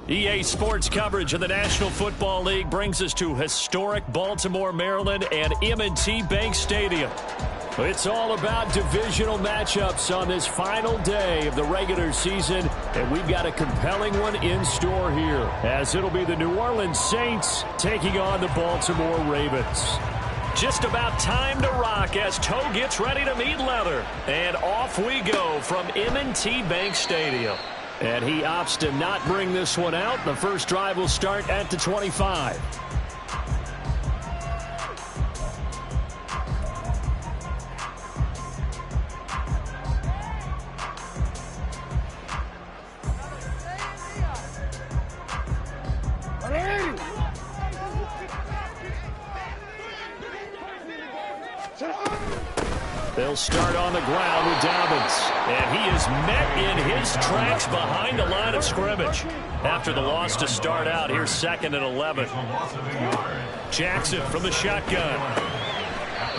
EA Sports coverage of the National Football League brings us to historic Baltimore, Maryland and M&T Bank Stadium. It's all about divisional matchups on this final day of the regular season, and we've got a compelling one in store here, as it'll be the New Orleans Saints taking on the Baltimore Ravens. Just about time to rock as Toe gets ready to meet leather. And off we go from M&T Bank Stadium. And he opts to not bring this one out. The first drive will start at the 25. They'll start on the ground with Dobbins. And he is met in his tracks behind the line of scrimmage. After the loss to start out, here's 2nd and 11. Jackson from the shotgun.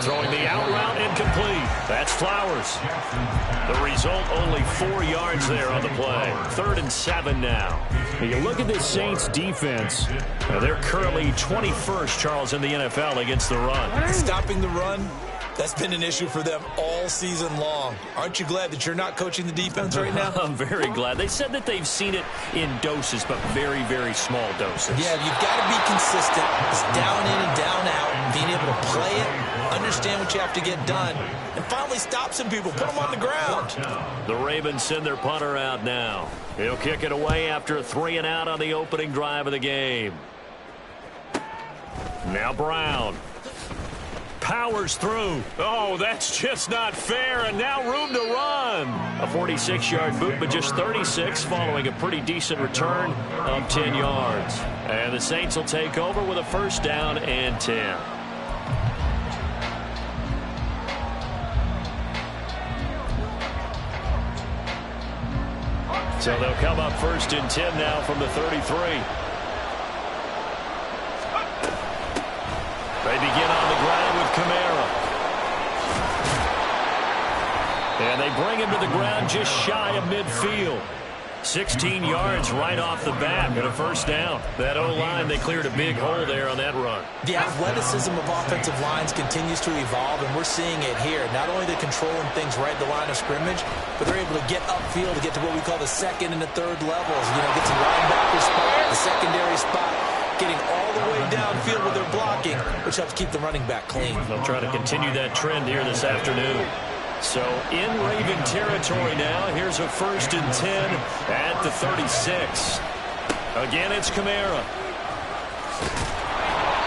Throwing the out route incomplete. That's Flowers. The result, only 4 yards there on the play. 3rd and 7 now. You look at this Saints defense. They're currently 21st, Charles, in the NFL against the run. Stopping the run, that's been an issue for them all season long. Aren't you glad that you're not coaching the defense right now? I'm very glad. They said that they've seen it in doses, but very, very small doses. Yeah, you've got to be consistent. It's down in and down out. Being able to play it, understand what you have to get done, and finally stop some people. Put them on the ground. The Ravens send their punter out now. He'll kick it away after a 3 and out on the opening drive of the game. Now Brown. Powers through. Oh, that's just not fair, and now room to run. A 46-yard boot, but just 36 following a pretty decent return of 10 yards. And the Saints will take over with a 1st down and 10. So they'll come up 1st and 10 now from the 33. They begin on the ground with Kamara. And they bring him to the ground just shy of midfield. 16 yards right off the bat and a 1st down. That O-line, they cleared a big hole there on that run. The athleticism of offensive lines continues to evolve, and we're seeing it here. Not only they're controlling things right at the line of scrimmage, but they're able to get upfield to get to what we call the 2nd and the 3rd levels. You know, get some linebacker spot, the secondary spot, getting all the way downfield with their blocking, which helps keep the running back clean. They'll try to continue that trend here this afternoon. So in Raven territory now, here's a 1st and 10 at the 36. Again, it's Kamara.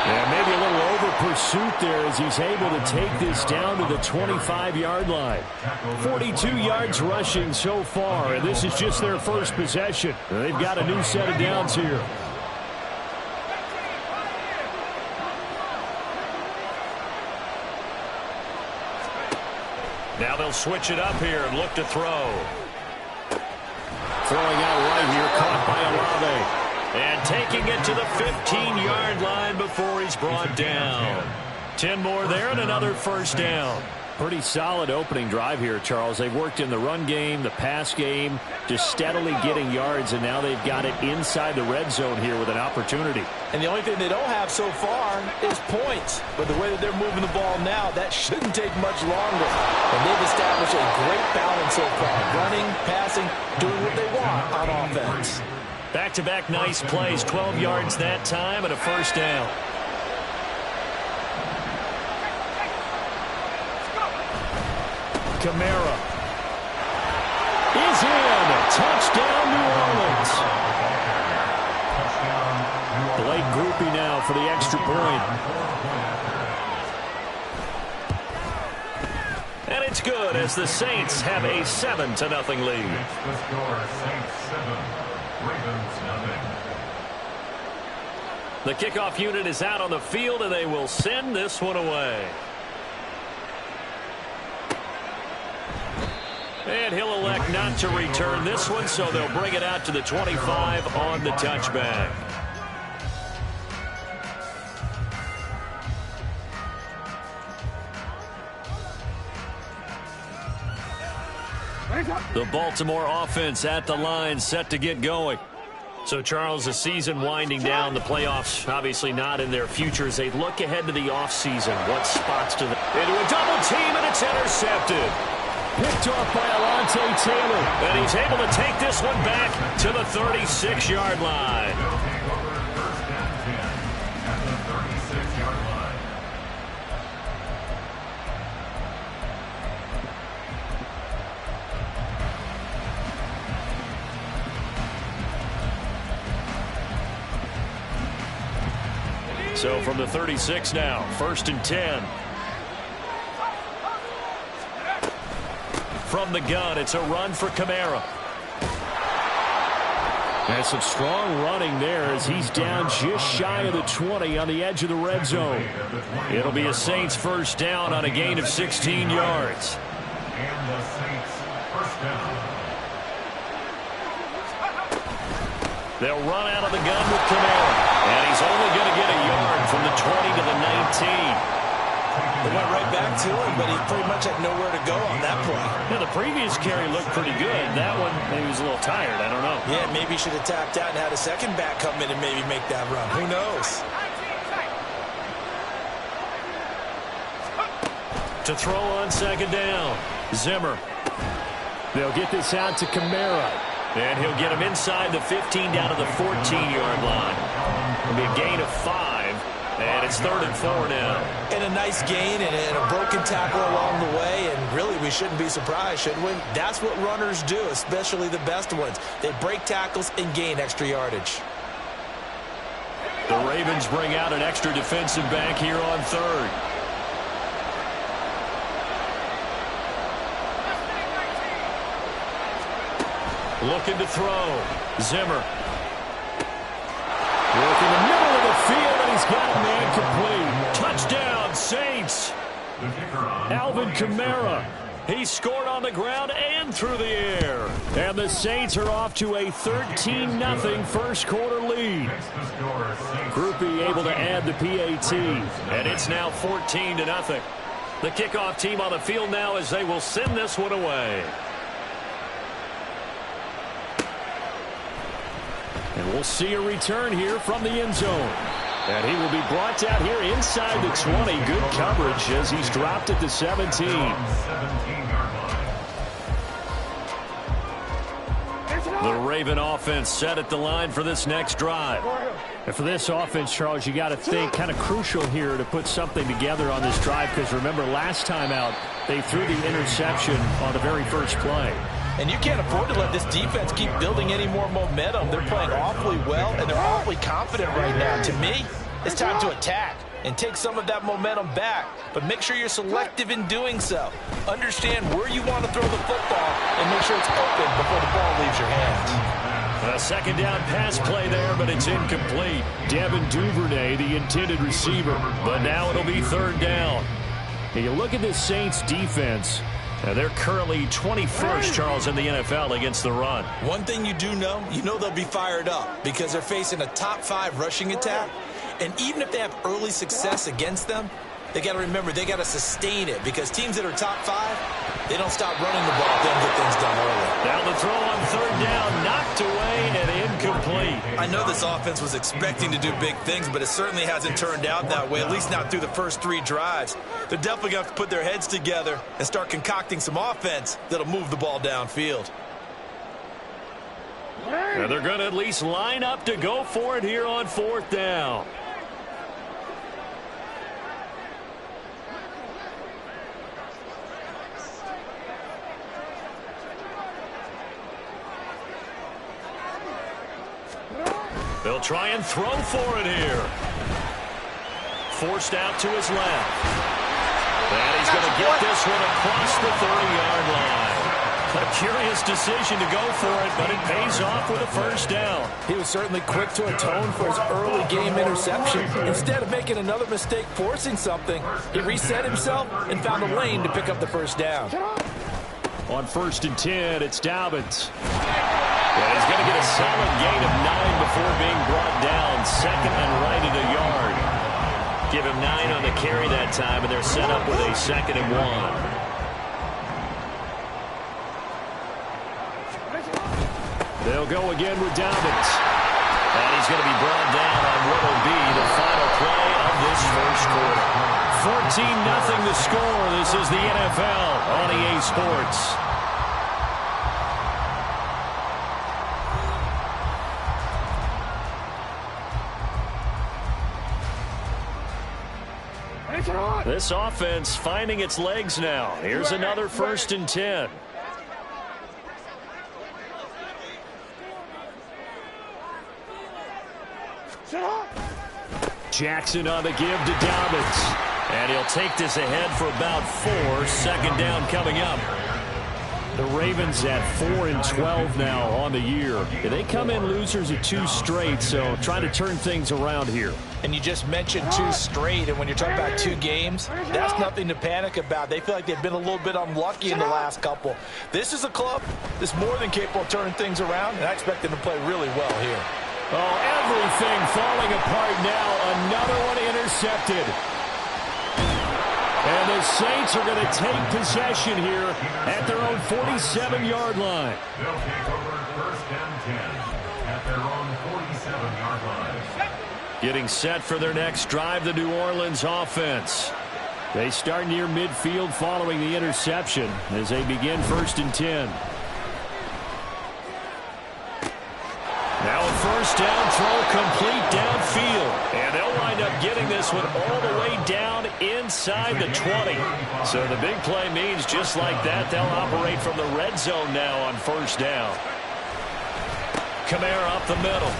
And maybe a little over pursuit there as he's able to take this down to the 25-yard line. 42 yards rushing so far, and this is just their first possession. They've got a new set of downs here. Now they'll switch it up here and look to throw. Throwing out right here, caught by Olave. And taking it to the 15-yard line before he's brought down. 10 more there and another 1st down. Pretty solid opening drive here, Charles. They've worked in the run game, the pass game, just steadily getting yards, and now they've got it inside the red zone here with an opportunity. And the only thing they don't have so far is points. But the way that they're moving the ball now, that shouldn't take much longer. And they've established a great balance so far. Running, passing, doing what they want on offense. Back-to-back nice plays, 12 yards that time and a 1st down. Kamara is in. Touchdown, New Orleans. Blake Grupe now for the extra point. And it's good as the Saints have a 7-0 lead. The kickoff unit is out on the field, and they will send this one away. And he'll elect not to return this one, so they'll bring it out to the 25 on the touchback. The Baltimore offense at the line, set to get going. So, Charles, the season winding down, the playoffs obviously not in their future as they look ahead to the offseason. What spots to the... Into a double team, and it's intercepted. Picked off by Alontae Taylor, and he's able to take this one back to the 36-yard line. So from the 36 now, 1st and 10. From the gun, it's a run for Kamara. And some strong running there as he's down just shy of the 20 on the edge of the red zone. It'll be a Saints first down on a gain of 16 yards. And the Saints first down. They'll run out of the gun with Kamara. And he's only going to get a yard from the 20 to the 19. They went right back to him, but he pretty much had nowhere to go on that play. Yeah, the previous carry looked pretty good. That one, maybe he was a little tired. I don't know. Yeah, maybe he should have tapped out and had a second back come in and maybe make that run. Who knows? To throw on 2nd down, Zimmer. They'll get this out to Kamara. And he'll get him inside the 15 down to the 14-yard line. It'll be a gain of 5, and it's 3rd and 4 now. And a nice gain and a broken tackle along the way, and really we shouldn't be surprised, should we? That's what runners do, especially the best ones. They break tackles and gain extra yardage. The Ravens bring out an extra defensive back here on 3rd. Looking to throw. Zimmer. Working the middle of the field, and he's got a man complete. Touchdown, Saints. Alvin Kamara. He scored on the ground and through the air. And the Saints are off to a 13-0 first quarter lead. Group B able to add the PAT. And it's now 14-0. The kickoff team on the field now as they will send this one away. And we'll see a return here from the end zone. And he will be brought down here inside the 20. Good coverage as he's dropped at the 17. The Raven offense set at the line for this next drive. And for this offense, Charles, you got to think kind of crucial here to put something together on this drive, because remember last time out they threw the interception on the very first play. And you can't afford to let this defense keep building any more momentum. They're playing awfully well, and they're awfully confident right now. To me, it's time to attack and take some of that momentum back. But make sure you're selective in doing so. Understand where you want to throw the football and make sure it's open before the ball leaves your hands. A 2nd down pass play there, but it's incomplete. Devin Duvernay, the intended receiver. But now it'll be 3rd down. And you look at this Saints defense. Now they're currently 21st, Charles, in the NFL against the run. One thing you do know, they'll be fired up because they're facing a top 5 rushing attack. And even if they have early success against them, they got to remember they got to sustain it, because teams that are top 5, they don't stop running the ball if they don't get things done early. Now the throw on 3rd down, knocked away and incomplete. I know this offense was expecting to do big things, but it certainly hasn't turned out that way, at least not through the first 3 drives. They're definitely going to have to put their heads together and start concocting some offense that'll move the ball downfield. Now they're going to at least line up to go for it here on 4th down. They'll try and throw for it here. Forced out to his left. And he's going to get this one across the 30-yard line. A curious decision to go for it, but it pays off with a 1st down. He was certainly quick to atone for his early game interception. Instead of making another mistake forcing something, he reset himself and found a lane to pick up the 1st down. On 1st and 10, it's Dobbins. And he's going to get a solid gain of 9 before being brought down. 2nd and right at a yard. Give him 9 on the carry that time, and they're set up with a 2nd and 1. They'll go again with Dobbins. And he's going to be brought down on what will be the final play of this first quarter. 14-0 the score. This is the NFL on EA Sports. This offense finding its legs now. Here's another 1st and 10. Jackson on the give to Dobbins. And he'll take this ahead for about 4. 2nd down coming up. The Ravens at 4-12 now on the year. They come in losers at 2 straight, so trying to turn things around here. And you just mentioned 2 straight, and when you're talking about 2 games, that's nothing to panic about. They feel like they've been a little bit unlucky in the last couple. This is a club that's more than capable of turning things around, and I expect them to play really well here. Oh, everything falling apart now. Another one intercepted. And the Saints are going to take possession here at their own 47-yard line. They'll take over 1st and 10 at their own 47-yard line. Getting set for their next drive, the New Orleans offense. They start near midfield following the interception as they begin 1st and 10. Now a 1st down throw complete downfield. And they'll wind up getting this one all the way down inside the 20. So the big play means just like that, they'll operate from the red zone now on 1st down. Kamara up the middle.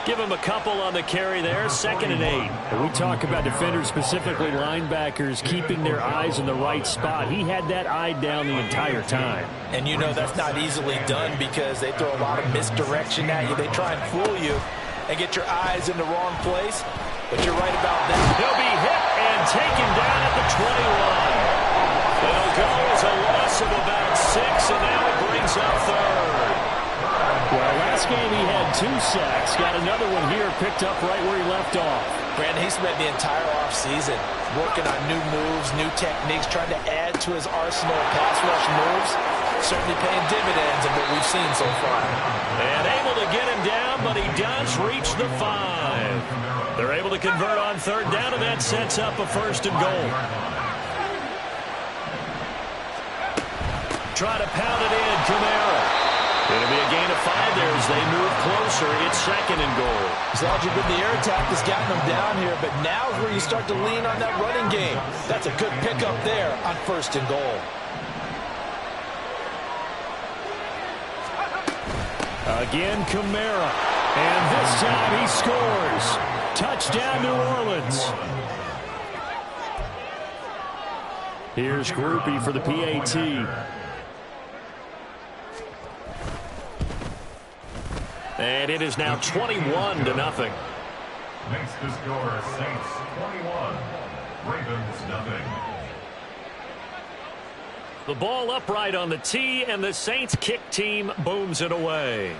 Give him a couple on the carry there. 2nd and 8. And we talk about defenders, specifically linebackers, keeping their eyes in the right spot. He had that eye down the entire time. And you know that's not easily done because they throw a lot of misdirection at you. They try and fool you and get your eyes in the wrong place. But you're right about that. He'll be hit and taken down at the 21. It'll go as a loss of about 6, and now it brings up 3rd. Well, last game he had 2 sacks. Got another one here picked up right where he left off. Brandon, he spent the entire offseason working on new moves, new techniques, trying to add to his arsenal of pass rush moves. Certainly paying dividends in what we've seen so far. And able to get him down, but he does reach the 5. They're able to convert on 3rd down, and that sets up a 1st and goal. Try to pound it in, Kamara. It'll be a gain of 5 there as they move closer. It's 2nd and goal. It's largely been the air attack that's gotten them down here, but now is where you start to lean on that running game. That's a good pickup there on 1st and goal. Again, Kamara. And this time he scores. Touchdown, New Orleans. Here's Groupie for the PAT. And it is now 21-0. Makes the score Saints 21, Ravens nothing. The ball upright on the tee, and the Saints kick team booms it away.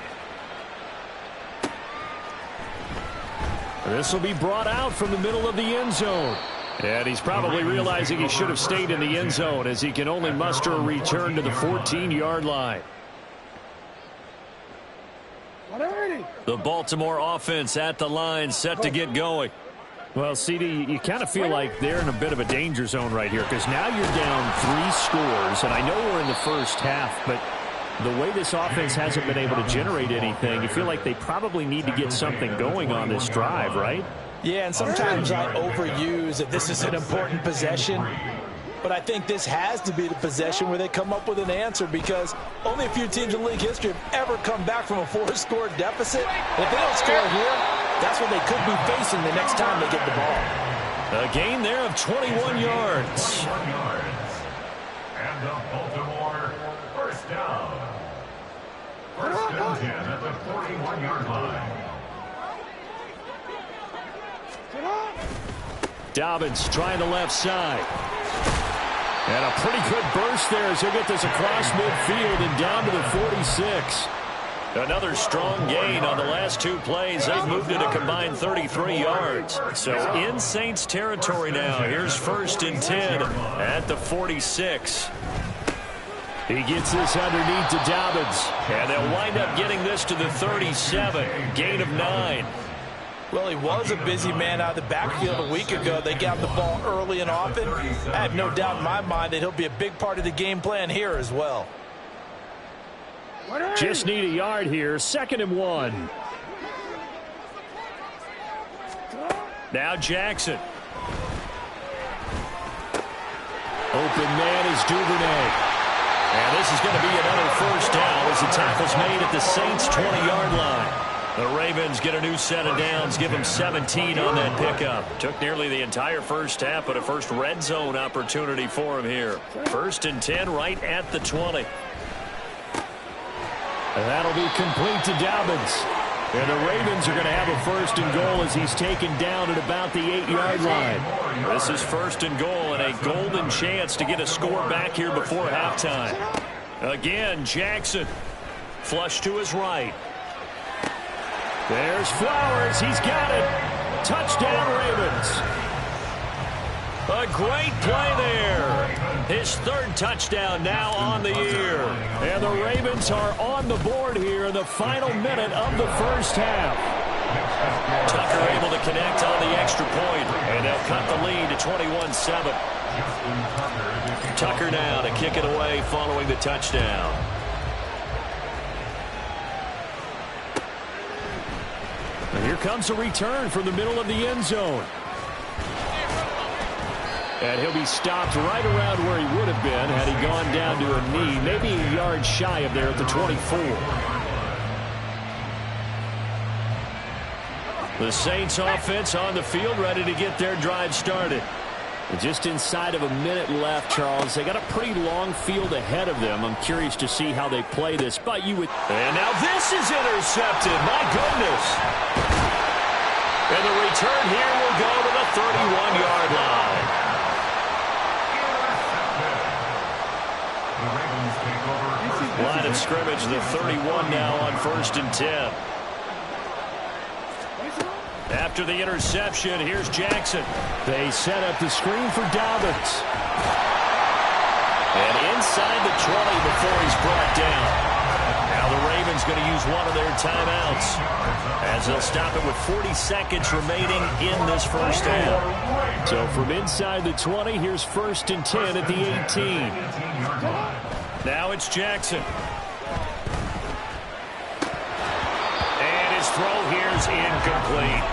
This will be brought out from the middle of the end zone. And he's probably realizing he should have stayed in the end zone as he can only muster a return to the 14-yard line. The Baltimore offense at the line set to get going. Well, CD, you kind of feel like they're in a bit of a danger zone right here because now you're down 3 scores, and I know we're in the first half, but the way this offense hasn't been able to generate anything, you feel like they probably need to get something going on this drive, right? Yeah, and sometimes I overuse that this is an important possession. But I think this has to be the possession where they come up with an answer because only a few teams in league history have ever come back from a 4-score deficit. And if they don't score here, that's what they could be facing the next time they get the ball. A gain there of 21 yards. 21 yards. And the Baltimore 1st down. 1st and 10 at the 41-yard line. Dobbins trying the left side. And a pretty good burst there as he'll get this across midfield and down to the 46. Another strong gain on the last 2 plays. They've moved it a combined 33 yards. So in Saints territory now. Here's 1st and 10 at the 46. He gets this underneath to Dobbins. And they'll wind up getting this to the 37. Gain of 9. Well, he was a busy man out of the backfield a week ago. They got the ball early and often. I have no doubt in my mind that he'll be a big part of the game plan here as well. Just need a yard here. 2nd and 1. Now Jackson. Open man is Duvernay. And this is going to be another first down as the tackle's made at the Saints' 20-yard line. The Ravens get a new set of downs, give them 17 on that pickup. Took nearly the entire first half, but a first red zone opportunity for him here. 1st and 10 right at the 20. And that'll be complete to Dobbins. And the Ravens are going to have a 1st and goal as he's taken down at about the 8-yard line. This is 1st and goal and a golden chance to get a score back here before halftime. Again, Jackson. Flush to his right. There's Flowers. He's got it. Touchdown, Ravens. A great play there. His 3rd touchdown now on the year. And the Ravens are on the board here in the final minute of the first half. Tucker able to connect on the extra point, and they'll cut the lead to 21-7. Tucker now to kick it away following the touchdown. And here comes a return from the middle of the end zone. And he'll be stopped right around where he would have been had he gone down to a knee, maybe a yard shy of there at the 24. The Saints offense on the field ready to get their drive started. And just inside of a minute left, Charles. They got a pretty long field ahead of them. I'm curious to see how they play this. But you would. And now this is intercepted. My goodness. And the return here will go to the 31-yard line. Line of scrimmage, the 31 now on 1st and 10. After the interception, here's Jackson. They set up the screen for Dobbins. And inside the 20 before he's brought down. Now the Ravens going to use one of their timeouts as they'll stop it with 40 seconds remaining in this first half. So from inside the 20, here's 1st and 10 at the 18. Now it's Jackson. And his throw here's incomplete.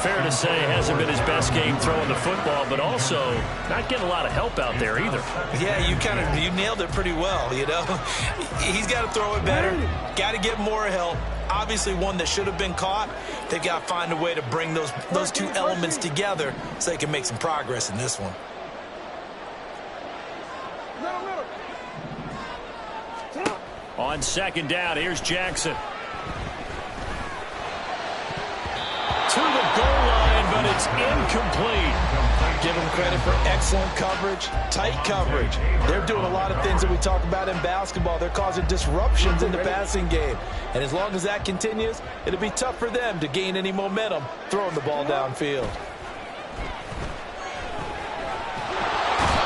Fair to say, hasn't been his best game throwing the football, but also not getting a lot of help out there either. Yeah, you nailed it pretty well, you know. He's got to throw it better, got to get more help. Obviously one that should have been caught. They've got to find a way to bring those two elements together so they can make some progress in this one. On 2nd down, here's Jackson. To the goal line, but it's incomplete. Give them credit for excellent coverage, tight coverage. They're doing a lot of things that we talk about in basketball. They're causing disruptions in the passing game. And as long as that continues, it'll be tough for them to gain any momentum throwing the ball downfield.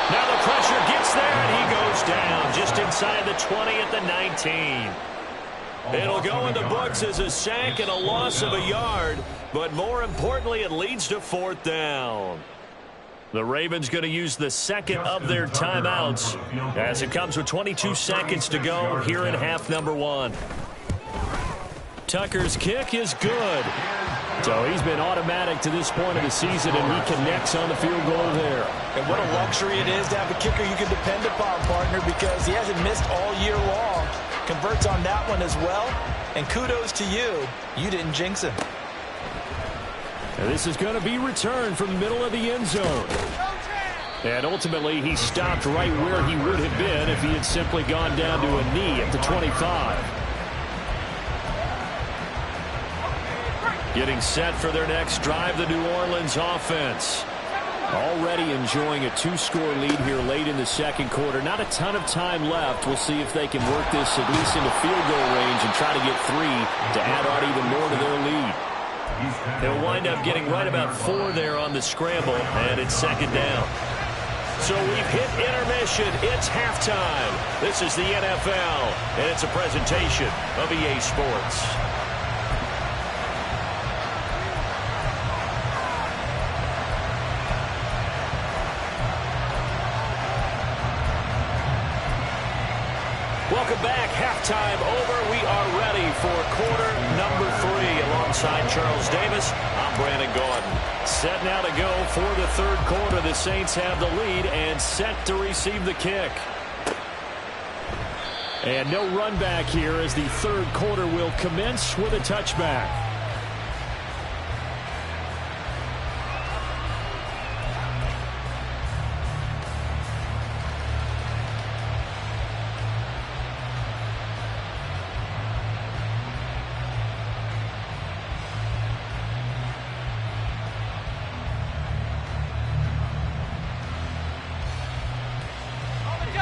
Now the pressure gets there, and he goes down just inside the 20 at the 19. It'll go in the books as a sack and a loss of a yard, but more importantly, it leads to 4th down. The Ravens going to use the 2nd of their timeouts as it comes with 22 seconds to go here in half number 1. Tucker's kick is good. So he's been automatic to this point of the season, and he connects on the field goal there. And what a luxury it is to have a kicker you can depend upon, partner, because he hasn't missed all year long. Converts on that one as well. And kudos to you. You didn't jinx him. And this is going to be returned from the middle of the end zone. And ultimately, he stopped right where he would have been if he had simply gone down to a knee at the 25. Getting set for their next drive, the New Orleans offense. Already enjoying a 2-score lead here late in the 2nd quarter. Not a ton of time left. We'll see if they can work this at least into field goal range and try to get 3 to add on even more to their lead. They'll wind up getting right about 4 there on the scramble, and it's 2nd down. So we've hit intermission. It's halftime. This is the NFL, and it's a presentation of EA Sports. Welcome back. Halftime over. We are ready for quarter number 3. Alongside Charles Davis, I'm Brandon Gordon. Set now to go for the third quarter. The Saints have the lead and set to receive the kick. And no run back here as the third quarter will commence with a touchback.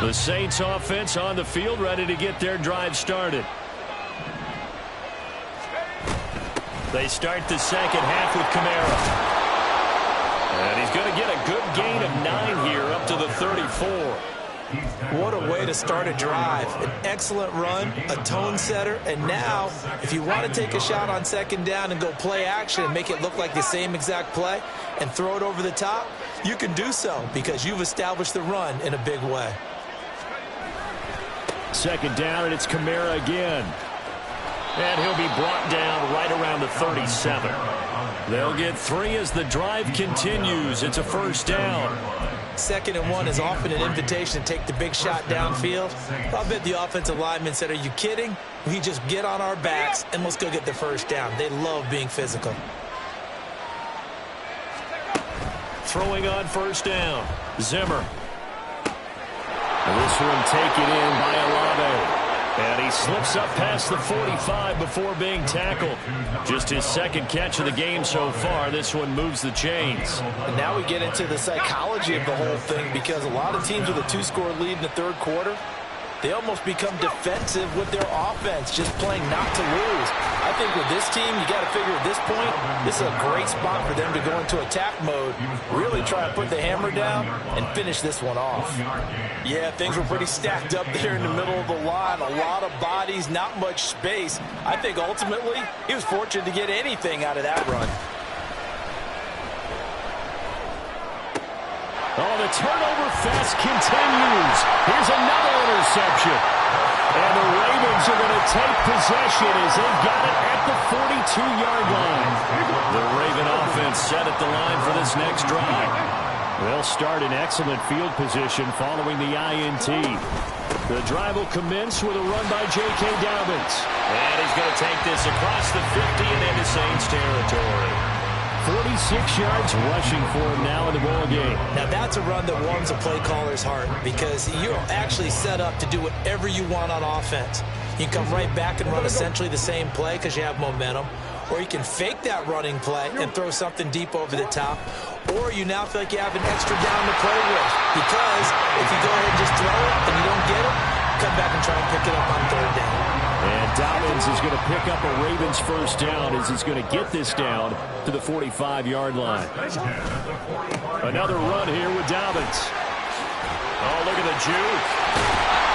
The Saints offense on the field, ready to get their drive started. They start the second half with Kamara. And he's going to get a good gain of 9 here up to the 34. What a way to start a drive. An excellent run, a tone setter, and now, if you want to take a shot on second down and go play action and make it look like the same exact play and throw it over the top, you can do so because you've established the run in a big way. Second down, and it's Kamara again. And he'll be brought down right around the 37. They'll get 3 as the drive continues. It's a first down. 2nd and 1 is often an invitation to take the big shot downfield. I'll bet the offensive linemen said, are you kidding? We just get on our backs and let's go get the first down. They love being physical. Throwing on first down. Zimmer. And this one taken in by Olave. And he slips up past the 45 before being tackled. Just his second catch of the game so far. This one moves the chains. And now we get into the psychology of the whole thing, because a lot of teams with a 2-score lead in the third quarter, they almost become defensive with their offense, just playing not to lose. I think with this team, you got to figure at this point, this is a great spot for them to go into attack mode, really try to put the hammer down and finish this one off. Yeah, things were pretty stacked up there in the middle of the line. A lot of bodies, not much space. I think ultimately, he was fortunate to get anything out of that run. Oh, the turnover fest continues. Here's another interception. And the Ravens are going to take possession as they've got it at the 42-yard line. The Raven offense set at the line for this next drive. They'll start in excellent field position following the INT. The drive will commence with a run by J.K. Dobbins. And he's going to take this across the 50 and into Saints territory. 46 yards rushing for him now in the ball game. Now that's a run that warms a play caller's heart, because you're actually set up to do whatever you want on offense. You can come right back and run essentially the same play because you have momentum, or you can fake that running play and throw something deep over the top, or you now feel like you have an extra down to play with, because if you go ahead and just throw it and you don't get it, come back and try and pick it up on third down. And Dobbins is going to pick up a Ravens first down as he's going to get this down to the 45-yard line. Another run here with Dobbins. Oh, look at the juke.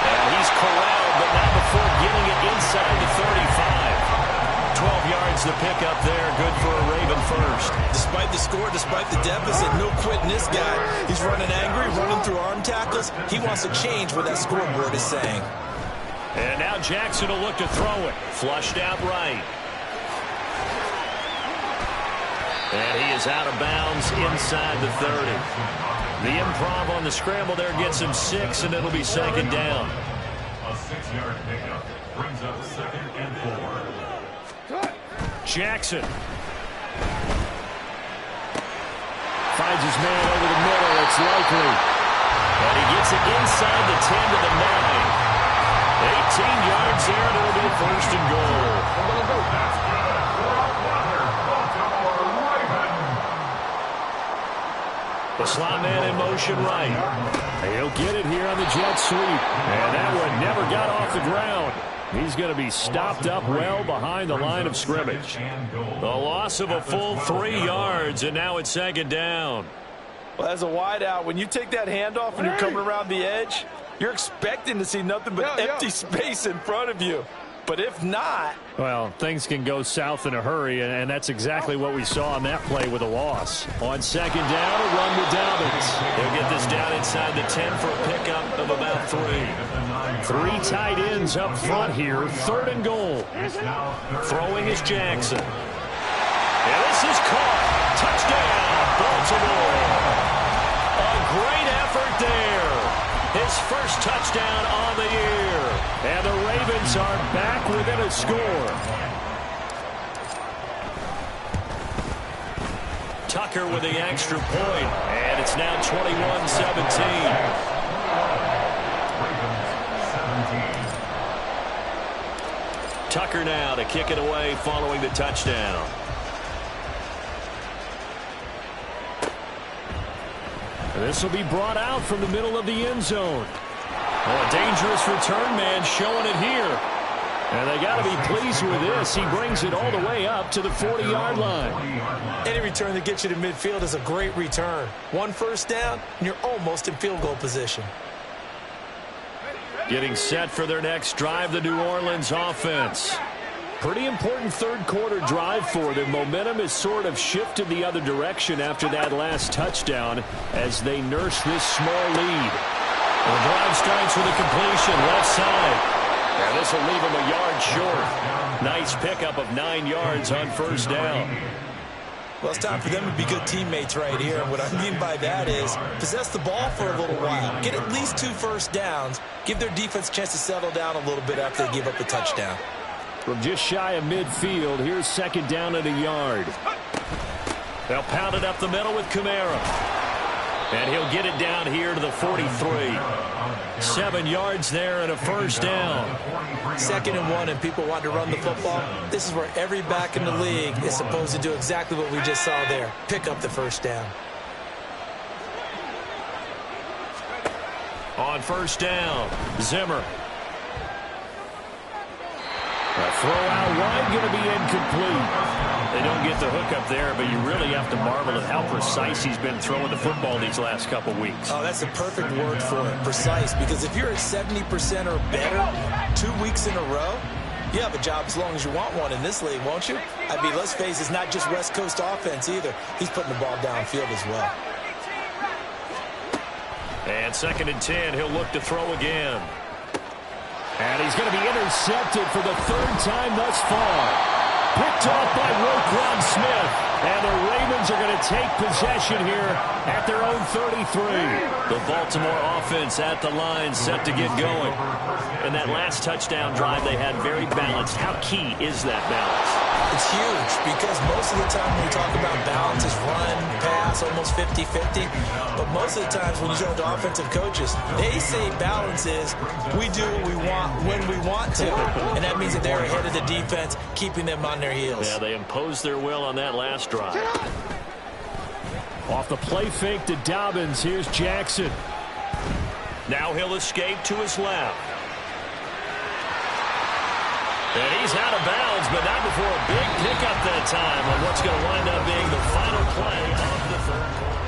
And he's corralled, but not before getting it inside the 35. 12 yards to pick up there. Good for a Raven first. Despite the score, despite the deficit, no quitting this guy. He's running angry, running through arm tackles. He wants to change what that scoreboard is saying. And now Jackson will look to throw it. Flushed out right. And he is out of bounds inside the 30. The improv on the scramble there gets him 6, and it'll be second down. A 6-yard pickup brings up 2nd and 4. Jackson finds his man over the middle. It's likely. And he gets it inside the 10 to the 9. 18 yards there, and it'll be first and goal. That's good for another Baltimore Raven. The slot man in motion right. He'll get it here on the jet sweep. And that one never got off the ground. He's going to be stopped up well behind the line of scrimmage. The loss of a full 3 yards, and now it's second down. Well, as a wideout, when you take that handoff and you're coming around the edge, you're expecting to see nothing but empty space in front of you. But if not... Well, things can go south in a hurry, and that's exactly what we saw on that play with a loss. On second down, a run with Dobbins. He'll get this down inside the 10 for a pickup of about 3. 3 tight ends up front here, 3rd and goal. Throwing is Jackson. And this is caught. Touchdown, Baltimore. A great effort there. His first touchdown on the year. And the Ravens are back within a score. Tucker with the extra point. And it's now 21-17. Tucker now to kick it away following the touchdown. This will be brought out from the middle of the end zone. Oh, a dangerous return man showing it here. And they got to be pleased with this. He brings it all the way up to the 40-yard line. Any return that gets you to midfield is a great return. 1 first down, and you're almost in field goal position. Getting set for their next drive, the New Orleans offense. Pretty important third quarter drive for them. Momentum has sort of shifted the other direction after that last touchdown as they nurse this small lead. The drive starts with a completion left side. And this will leave him a yard short. Nice pickup of 9 yards on first down. Well, it's time for them to be good teammates right here. And what I mean by that is possess the ball for a little while. Get at least 2 first downs. Give their defense a chance to settle down a little bit after they give up the touchdown. From just shy of midfield, here's second down and a yard. They'll pound it up the middle with Kamara. And he'll get it down here to the 43. 7 yards there and a first down. 2nd and 1 and people want to run the football. This is where every back in the league is supposed to do exactly what we just saw there. Pick up the first down. On first down, Zimmer. A throw out wide going to be incomplete. They don't get the hook up there, but you really have to marvel at how precise he's been throwing the football these last couple weeks. Oh, that's the perfect word for it, precise, because if you're at 70% or better 2 weeks in a row, you have a job as long as you want one in this league, won't you? I mean, let's face it, it's not just West Coast offense either. He's putting the ball downfield as well. And 2nd and 10, he'll look to throw again. And he's going to be intercepted for the 3rd time thus far. Picked off by Roquan Smith. And the Ravens are going to take possession here at their own 33. The Baltimore offense at the line set to get going. And that last touchdown drive they had very balanced. How key is that balance? It's huge because most of the time when we talk about balance is run, pass, almost 50-50. But most of the times when you talk to offensive coaches, they say balance is we do what we want when we want to. And that means that they're ahead of the defense, keeping them on their heels. Yeah, they imposed their will on that last drive. Off the play fake to Dobbins, here's Jackson. Now he'll escape to his left. And he's out of bounds, but not before a big pickup that time on what's going to wind up being the final play of the third quarter.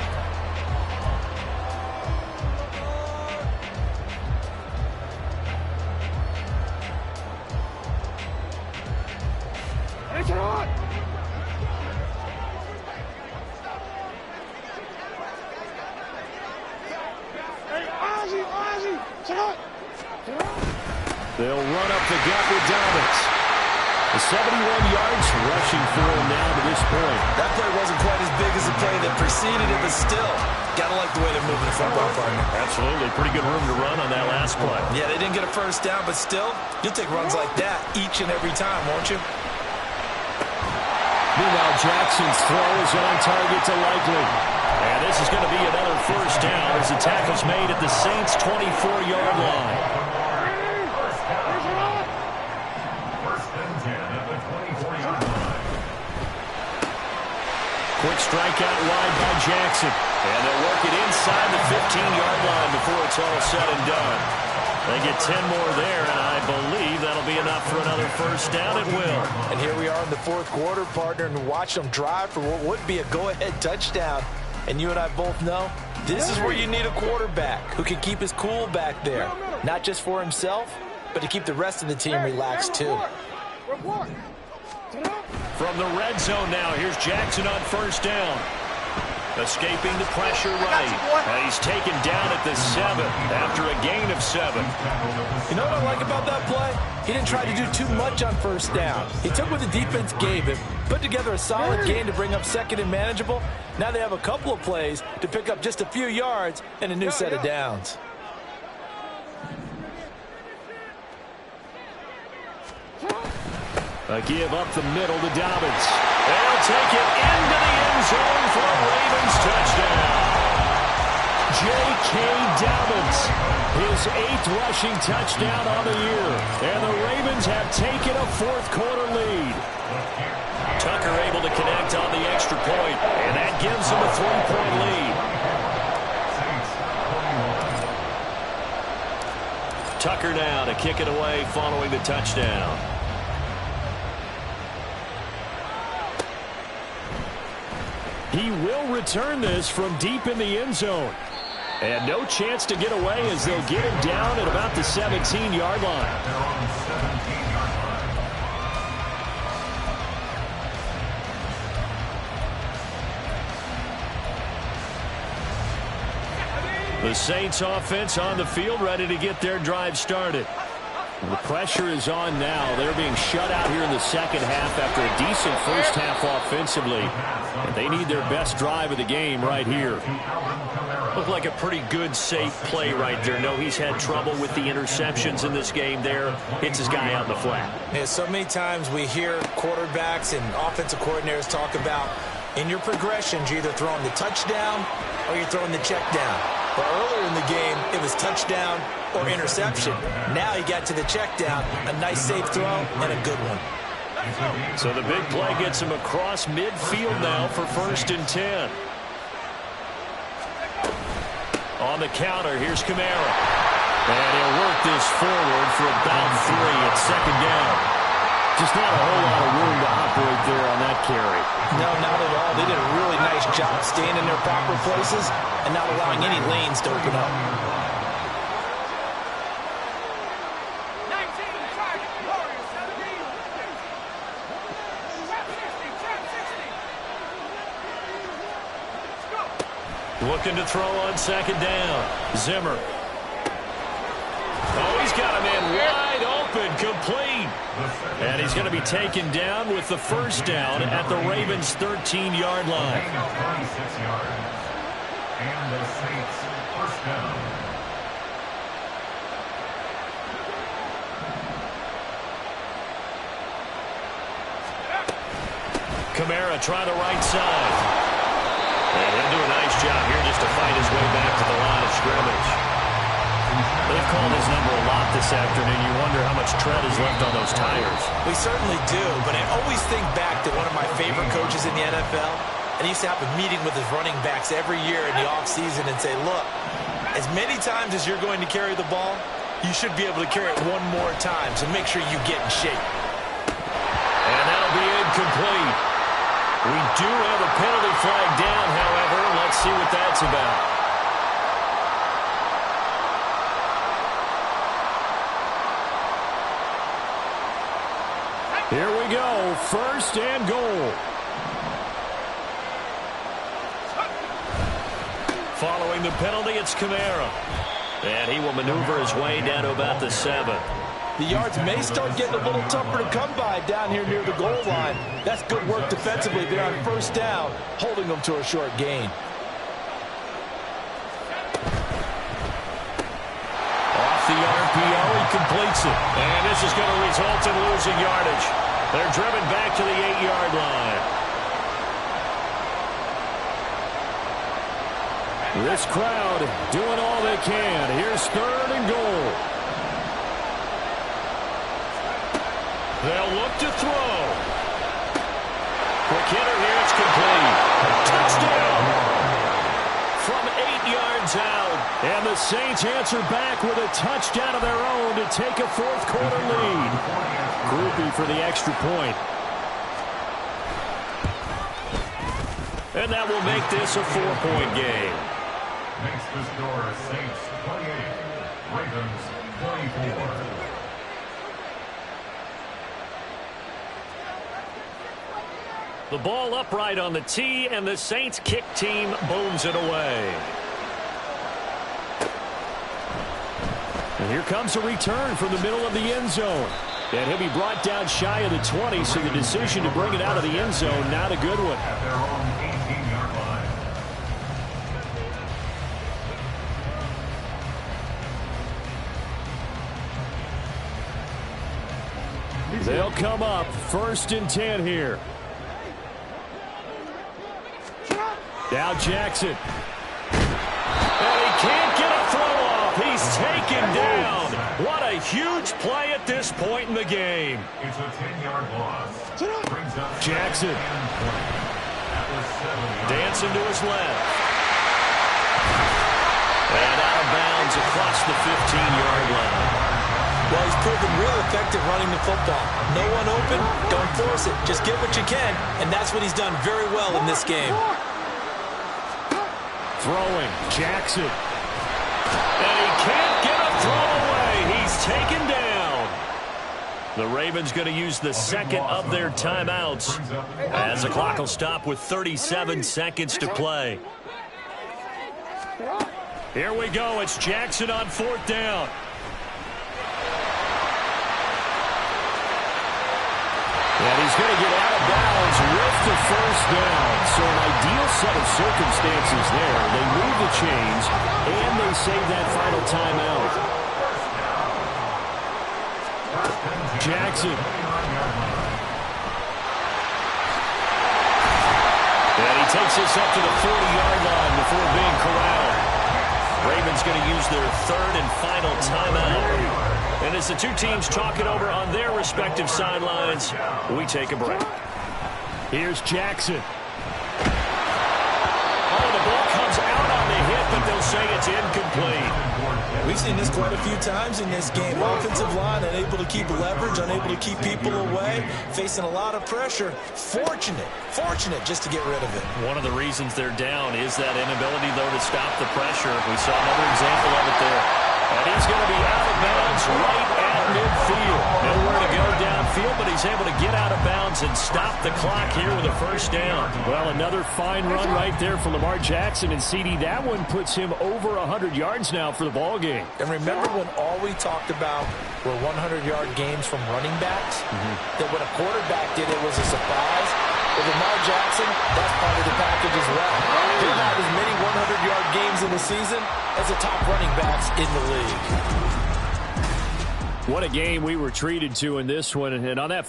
It's on! Hey, Ozzy! It's on! They'll run up the gut with Dobbins. The 71 yards rushing for him now to this point. That play wasn't quite as big as the play that preceded it, but still, gotta like the way they're moving the football, partner. Absolutely. Pretty good room to run on that last play. Yeah, they didn't get a first down, but still, you'll take runs like that each and every time, won't you? Meanwhile, Jackson's throw is on target to Likely. And this is going to be another first down as the tackle's made at the Saints' 24-yard line. Quick strike out wide by Jackson. And they'll work it inside the 15-yard line before it's all said and done. They get 10 more there, and I believe that'll be enough for another first down. It will. And here we are in the 4th quarter, partner, and watch them drive for what would be a go-ahead touchdown. And you and I both know this is where you need a quarterback who can keep his cool back there. Not just for himself, but to keep the rest of the team relaxed too. From the red zone now, here's Jackson on first down. Escaping the pressure right. And he's taken down at the 7 after a gain of 7. You know what I like about that play? He didn't try to do too much on first down. He took what the defense gave him, put together a solid gain to bring up second and manageable. Now they have a couple of plays to pick up just a few yards and a new set of downs. A give up the middle to Dobbins. They'll take it into the end zone for a Ravens touchdown. J.K. Dobbins, his 8th rushing touchdown on the year. And the Ravens have taken a fourth-quarter lead. Tucker able to connect on the extra point, and that gives him a 3-point lead. Tucker now to kick it away following the touchdown. He will return this from deep in the end zone. And no chance to get away as they'll get him down at about the 17-yard line. The Saints offense on the field ready to get their drive started. The pressure is on now. They're being shut out here in the second half after a decent first half offensively. And they need their best drive of the game right here. Looked like a pretty good, safe play right there. No, he's had trouble with the interceptions in this game there. Hits his guy out in the flat. Yeah, so many times we hear quarterbacks and offensive coordinators talk about in your progressions, you're either throwing the touchdown or you're throwing the check down. But earlier in the game, it was touchdown or interception. Now he got to the check down, a nice safe throw, and a good one. So the big play gets him across midfield now for 1st and 10. On the counter, here's Kamara. And he'll work this forward for about 3 at 2nd down. Just not a whole lot of room to operate there on that carry. No, not at all. They did a really nice job staying in their proper places and not allowing any lanes to open up. Looking to throw on 2nd down. Zimmer. Oh, he's got a man wide open, complete. And he's going to be taken down with the 1st down at the Ravens' 13-yard line. 26 yards. And the Saints 1st down. Kamara trying the right side. And he'll do a nice job here just to fight his way back to the line of scrimmage. They've called his number a lot this afternoon. You wonder how much tread is left on those tires. We certainly do, but I always think back to one of my favorite coaches in the NFL. And he used to have a meeting with his running backs every year in the offseason and say, look, as many times as you're going to carry the ball, you should be able to carry it one more time, so make sure you get in shape. And that'll be incomplete. We do have a penalty flag down, however. Let's see what that's about. Here we go, 1st and goal. Following the penalty, it's Kamara. And he will maneuver his way down to about the 7. The yards may start getting a little tougher to come by down here near the goal line. That's good work defensively there on 1st down, holding them to a short gain. Off the RPO, he completes it. And this is going to result in losing yardage. They're driven back to the 8-yard line. This crowd doing all they can. Here's 3rd and goal. They'll look to throw. Quick hitter here, it's complete. Touchdown! From 8 yards out. And the Saints answer back with a touchdown of their own to take a 4th-quarter lead. Groupie for the extra point. And that will make this a 4-point game. Makes the score Saints 28, Ravens 24. The ball upright on the tee, and the Saints kick team booms it away. And here comes a return from the middle of the end zone. And he'll be brought down shy of the 20, so the decision to bring it out of the end zone, not a good one. At their own 18-yard line. They'll come up 1st and 10 here. Now Jackson. And he can't get a throw off. He's taken down. What a huge play at this point in the game. It's a 10-yard loss. Brings up Jackson. Dancing to his left. And out of bounds across the 15-yard line. Well, he's proven real effective running the football. No one open, don't force it. Just get what you can, and that's what he's done very well in this game. Throwing, Jackson. And he can't get a throw away. He's taken down. The Ravens going to use the second of their timeouts as the clock will stop with 37 seconds to play. Here we go. It's Jackson on 4th down. And he's going to get out of bounds with the 1st down. So an ideal set of circumstances there. They move the chains, and they save that final timeout. Jackson. And he takes this up to the 40-yard line before being corralled. Ravens going to use their 3rd and final timeout. And as the two teams talk it over on their respective sidelines, we take a break. Here's Jackson. Oh, the ball comes out on the hit, but they'll say it's incomplete. We've seen this quite a few times in this game. Offensive line unable to keep leverage, unable to keep people away, facing a lot of pressure. Fortunate just to get rid of it. One of the reasons they're down is that inability, though, to stop the pressure. We saw another example of it there. And he's going to be out of bounds right at midfield. Nowhere to go downfield, but he's able to get out of bounds and stop the clock here with a 1st down. Well, another fine run right there from Lamar Jackson. And, CD, that one puts him over 100 yards now for the ball game. And remember when all we talked about were 100-yard games from running backs? That when a quarterback did it was a surprise? With Lamar Jackson, that's part of the package as well. He'll have as many 100-yard games in the season as the top running backs in the league. What a game we were treated to in this one. And on that